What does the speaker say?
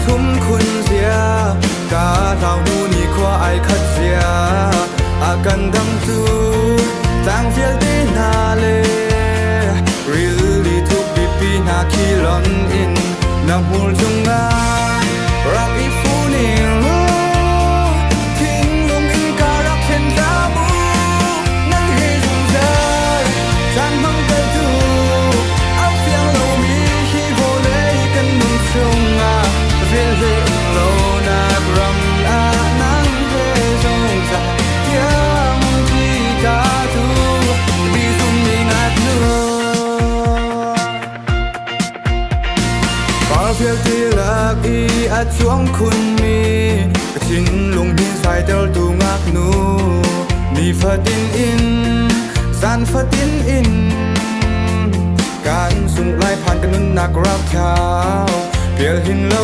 thum khun zia ka thao nu ni khwa ai khat zia a kan dam tu tang fiel ti na le really to be pi na kilon in na hul junga rak I fu ni lo thing lung in ka rak chen ta bu nang he jung zai chan mang ka tu ap fiang lo mi hi vo le kan nung chunga fiel le lo na ram a nang he jung zai yang ji ka tu bi sum ni ngat nu phiêu ti lạc I a chuang khun mi chin lung hi sai tel tu ngak nu ni fatin in san fatin in kan sung lai phan kan nun nak rak thao phiel hin lo